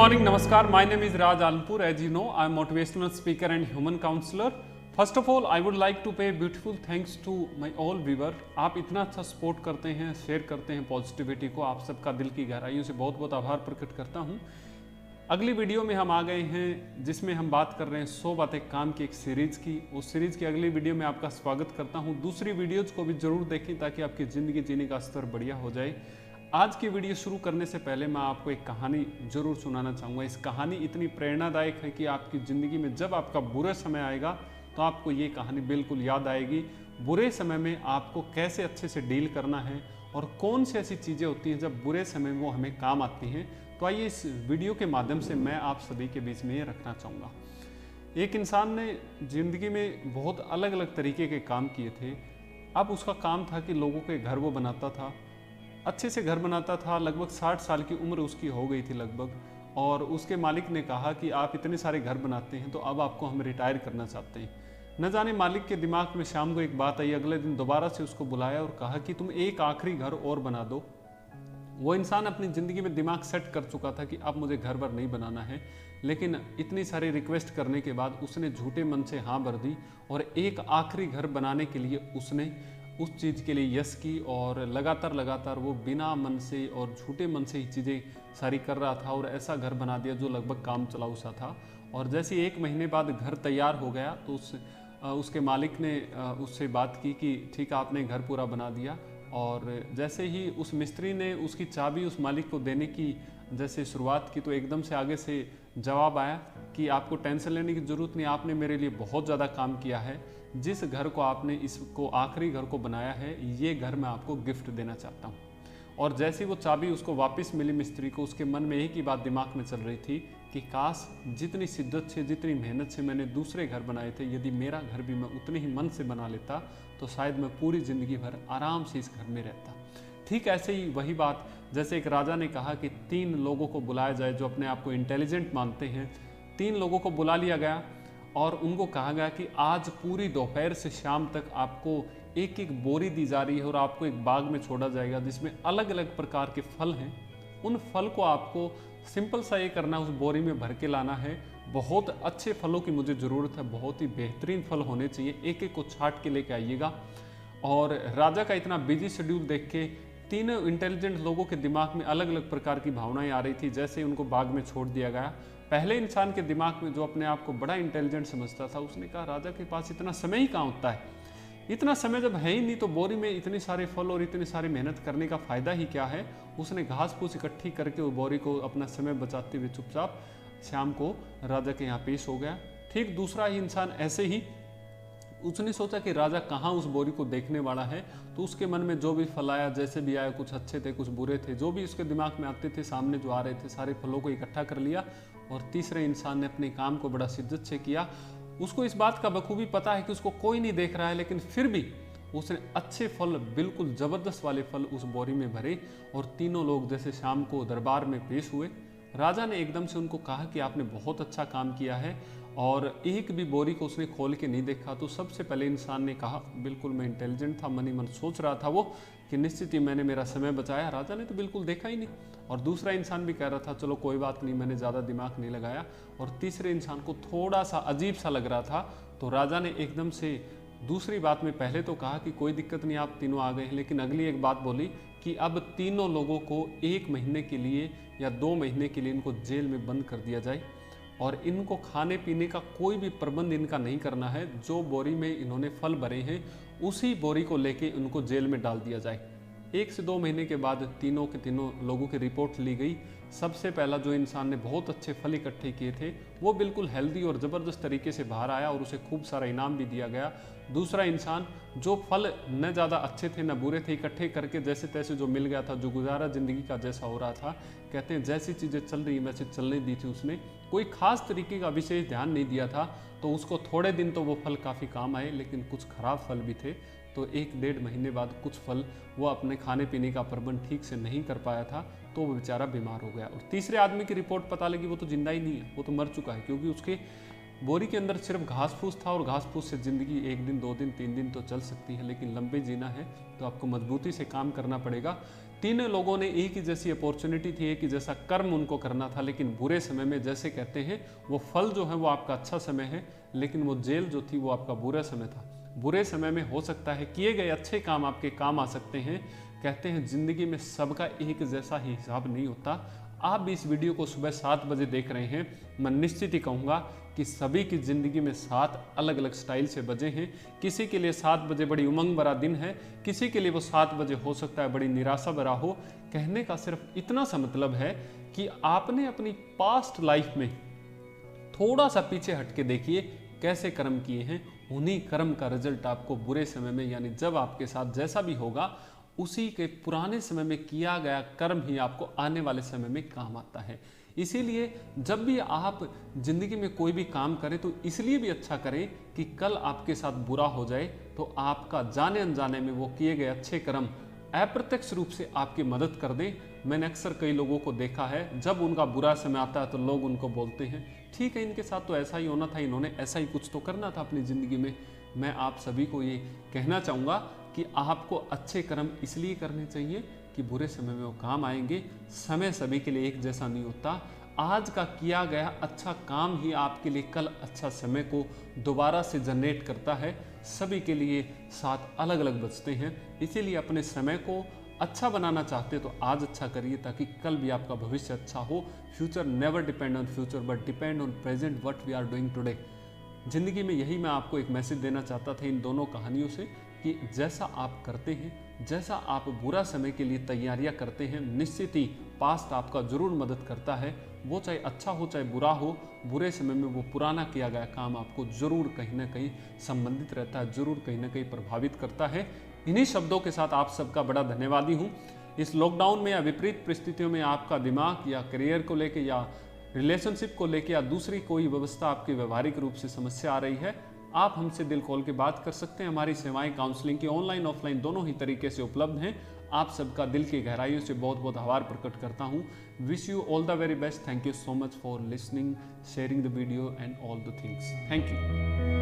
morning, namaskar. My name is Raj Alanpur. As you know, I am motivational speaker and human counselor. First of all, I would like to pay beautiful thanks to my all viewer. आप इतना अच्छा support करते हैं, share करते हैं positivity को, आप सबका दिल की गहराइयों से बहुत बहुत आभार प्रकट करता हूं। अगली वीडियो में हम आ गए हैं जिसमें हम बात कर रहे हैं 100 बातें काम की एक सीरीज की। उस सीरीज की अगली वीडियो में आपका स्वागत करता हूं। दूसरी वीडियोज को भी जरूर देखें ताकि आपकी ज़िंदगी जीने का स्तर बढ़िया हो जाए। आज की वीडियो शुरू करने से पहले मैं आपको एक कहानी जरूर सुनाना चाहूँगा। इस कहानी इतनी प्रेरणादायक है कि आपकी ज़िंदगी में जब आपका बुरा समय आएगा तो आपको ये कहानी बिल्कुल याद आएगी। बुरे समय में आपको कैसे अच्छे से डील करना है और कौन सी ऐसी चीज़ें होती हैं जब बुरे समय में वो हमें काम आती हैं। तो आइए इस वीडियो के माध्यम से मैं आप सभी के बीच में ये रखना चाहूँगा। एक इंसान ने ज़िंदगी में बहुत अलग अलग तरीके के काम किए थे। अब उसका काम था कि लोगों के घर वो बनाता था, अच्छे से घर बनाता था। लगभग 60 साल की उम्र उसकी हो गई थी लगभग, और उसके मालिक ने कहा कि आप इतने सारे घर बनाते हैं तो अब आपको हम रिटायर करना चाहते हैं। न जाने मालिक के दिमाग में शाम को एक बात आई। अगले दिन दोबारा से उसको बुलाया और कहा कि तुम एक आखिरी घर और बना दो। वो इंसान अपनी ज़िंदगी में दिमाग सेट कर चुका था कि अब मुझे घर वर नहीं बनाना है, लेकिन इतनी सारी रिक्वेस्ट करने के बाद उसने झूठे मन से हाँ भर दी और एक आखिरी घर बनाने के लिए उसने उस चीज़ के लिए यस की और लगातार वो बिना मन से और झूठे मन से ही चीज़ें सारी कर रहा था और ऐसा घर बना दिया जो लगभग काम चलाऊ सा था। और जैसे 1 महीने बाद घर तैयार हो गया तो उसके मालिक ने उससे बात की कि ठीक है, आपने घर पूरा बना दिया। और जैसे ही उस मिस्त्री ने उसकी चाबी उस मालिक को देने की जैसे शुरुआत की तो एकदम से आगे से जवाब आया कि आपको टेंशन लेने की ज़रूरत नहीं, आपने मेरे लिए बहुत ज़्यादा काम किया है। जिस घर को आपने इसको आखिरी घर को बनाया है, ये घर मैं आपको गिफ्ट देना चाहता हूँ। और जैसे ही वो चाबी उसको वापस मिली मिस्त्री को, उसके मन में एक ही बात दिमाग में चल रही थी कि काश जितनी शिद्दत से, जितनी मेहनत से मैंने दूसरे घर बनाए थे, यदि मेरा घर भी मैं उतने ही मन से बना लेता तो शायद मैं पूरी ज़िंदगी भर आराम से इस घर में रहता। ठीक ऐसे ही वही बात, जैसे एक राजा ने कहा कि 3 लोगों को बुलाया जाए जो अपने आप को इंटेलिजेंट मानते हैं। 3 लोगों को बुला लिया गया और उनको कहा गया कि आज पूरी दोपहर से शाम तक आपको एक एक बोरी दी जा रही है और आपको एक बाग में छोड़ा जाएगा जिसमें अलग अलग प्रकार के फल हैं। उन फल को आपको सिंपल सा ये करना, उस बोरी में भर के लाना है। बहुत अच्छे फलों की मुझे ज़रूरत है, बहुत ही बेहतरीन फल होने चाहिए, एक एक को छाट के लेके आइएगा। और राजा का इतना बिजी शेड्यूल देख के तीनों इंटेलिजेंट लोगों के दिमाग में अलग अलग प्रकार की भावनाएं आ रही थी। जैसे उनको बाग में छोड़ दिया गया, पहले इंसान के दिमाग में जो अपने आप को बड़ा इंटेलिजेंट समझता था, उसने कहा राजा के पास इतना समय ही कहाँ होता है। इतना समय जब है ही नहीं तो बोरी में इतने सारे फल और इतनी सारी मेहनत करने का फ़ायदा ही क्या है। उसने घास फूस इकट्ठी करके वो बोरी को अपना समय बचाते हुए चुपचाप शाम को राजा के यहाँ पेश हो गया। ठीक दूसरा ही इंसान ऐसे ही उसने सोचा कि राजा कहाँ उस बोरी को देखने वाला है, तो उसके मन में जो भी फल आया, जैसे भी आया, कुछ अच्छे थे कुछ बुरे थे, जो भी उसके दिमाग में आते थे, सामने जो आ रहे थे, सारे फलों को इकट्ठा कर लिया। और तीसरे इंसान ने अपने काम को बड़ा शिद्दत से किया। उसको इस बात का बखूबी पता है कि उसको कोई नहीं देख रहा है, लेकिन फिर भी उसने अच्छे फल, बिल्कुल ज़बरदस्त वाले फल उस बोरी में भरे। और तीनों लोग जैसे शाम को दरबार में पेश हुए। राजा ने एकदम से उनको कहा कि आपने बहुत अच्छा काम किया है, और एक भी बोरी को उसने खोल के नहीं देखा। तो सबसे पहले इंसान ने कहा, बिल्कुल मैं इंटेलिजेंट था, मन ही मन सोच रहा था वो कि निश्चित ही मैंने मेरा समय बचाया। राजा ने तो बिल्कुल देखा ही नहीं। और दूसरा इंसान भी कह रहा था चलो कोई बात नहीं, मैंने ज़्यादा दिमाग नहीं लगाया। और तीसरे इंसान को थोड़ा सा अजीब सा लग रहा था। तो राजा ने एकदम से दूसरी बात में पहले तो कहा कि कोई दिक्कत नहीं, आप तीनों आ गए हैं, लेकिन अगली एक बात बोली कि अब तीनों लोगों को 1 महीने के लिए या 2 महीने के लिए इनको जेल में बंद कर दिया जाए और इनको खाने पीने का कोई भी प्रबंध इनका नहीं करना है। जो बोरी में इन्होंने फल भरे हैं उसी बोरी को लेके इनको जेल में डाल दिया जाए। 1 से 2 महीने के बाद तीनों के तीनों लोगों की रिपोर्ट ली गई। सबसे पहला जो इंसान ने बहुत अच्छे फल इकट्ठे किए थे वो बिल्कुल हेल्दी और ज़बरदस्त तरीके से बाहर आया और उसे खूब सारा इनाम भी दिया गया। दूसरा इंसान जो फल न ज़्यादा अच्छे थे न बुरे थे, इकट्ठे करके जैसे तैसे जो मिल गया था, जो गुजारा ज़िंदगी का जैसा हो रहा था, कहते हैं जैसी चीज़ें चल रही वैसे चलने दी थी उसने, कोई ख़ास तरीके का विशेष ध्यान नहीं दिया था। तो उसको थोड़े दिन तो वो फल काफ़ी काम आए, लेकिन कुछ ख़राब फल भी थे। तो 1-1.5 महीने बाद कुछ फल वो अपने खाने पीने का प्रबंध ठीक से नहीं कर पाया था, तो वो बेचारा बीमार हो गया। और तीसरे आदमी की रिपोर्ट पता लगी वो तो जिंदा ही नहीं है, वो तो मर चुका है, क्योंकि उसके बोरी के अंदर सिर्फ घास फूस था और घास फूस से ज़िंदगी 1 दिन 2 दिन 3 दिन तो चल सकती है, लेकिन लंबे जीना है तो आपको मजबूती से काम करना पड़ेगा। तीनों लोगों ने एक ही जैसी अपॉर्चुनिटी थी, एक ही जैसा कर्म उनको करना था, लेकिन बुरे समय में जैसे कहते हैं वो फल जो है वो आपका अच्छा समय है, लेकिन वो जेल जो थी वो आपका बुरा समय था। बुरे समय में हो सकता है किए गए अच्छे काम आपके काम आ सकते हैं। कहते हैं जिंदगी में सबका एक जैसा ही हिसाब नहीं होता। आप भी इस वीडियो को सुबह 7 बजे देख रहे हैं, मैं निश्चित ही कहूँगा कि सभी की ज़िंदगी में 7 अलग अलग स्टाइल से बजे हैं। किसी के लिए 7 बजे बड़ी उमंग भरा दिन है, किसी के लिए वो 7 बजे हो सकता है बड़ी निराशा भरा हो। कहने का सिर्फ इतना सा मतलब है कि आपने अपनी पास्ट लाइफ में थोड़ा सा पीछे हट के देखिए कैसे कर्म किए हैं। उन्हीं कर्म का रिजल्ट आपको बुरे समय में, यानी जब आपके साथ जैसा भी होगा, उसी के पुराने समय में किया गया कर्म ही आपको आने वाले समय में काम आता है। इसीलिए जब भी आप जिंदगी में कोई भी काम करें तो इसलिए भी अच्छा करें कि कल आपके साथ बुरा हो जाए तो आपका जाने अनजाने में वो किए गए अच्छे कर्म अप्रत्यक्ष रूप से आपकी मदद कर दें। मैंने अक्सर कई लोगों को देखा है, जब उनका बुरा समय आता है तो लोग उनको बोलते हैं ठीक है इनके साथ तो ऐसा ही होना था, इन्होंने ऐसा ही कुछ तो करना था अपनी ज़िंदगी में। मैं आप सभी को ये कहना चाहूँगा कि आपको अच्छे कर्म इसलिए करने चाहिए कि बुरे समय में वो काम आएंगे। समय सभी के लिए एक जैसा नहीं होता। आज का किया गया अच्छा काम ही आपके लिए कल अच्छा समय को दोबारा से जनरेट करता है। सभी के लिए 7 अलग अलग बजते हैं, इसीलिए अपने समय को अच्छा बनाना चाहते तो आज अच्छा करिए ताकि कल भी आपका भविष्य अच्छा हो। Future never depend on future but depend on present what we are doing today. जिंदगी में यही मैं आपको एक मैसेज देना चाहता था इन दोनों कहानियों से कि जैसा आप करते हैं, जैसा आप बुरा समय के लिए तैयारियां करते हैं, निश्चित ही पास्ट आपका जरूर मदद करता है। वो चाहे अच्छा हो चाहे बुरा हो, बुरे समय में वो पुराना किया गया काम आपको जरूर कहीं ना कहीं संबंधित रहता है, जरूर कहीं ना कहीं प्रभावित करता है। इन्हीं शब्दों के साथ आप सबका बड़ा धन्यवादी हूँ। इस लॉकडाउन में या विपरीत परिस्थितियों में आपका दिमाग या करियर को लेकर या रिलेशनशिप को लेकर या दूसरी कोई व्यवस्था आपकी व्यवहारिक रूप से समस्या आ रही है, आप हमसे दिल खोल के बात कर सकते हैं। हमारी सेवाएं काउंसलिंग की ऑनलाइन ऑफलाइन दोनों ही तरीके से उपलब्ध हैं। आप सबका दिल की गहराइयों से बहुत बहुत आभार प्रकट करता हूं। Wish you all the very best. Thank you so much for listening, sharing the video and all the things. Thank you.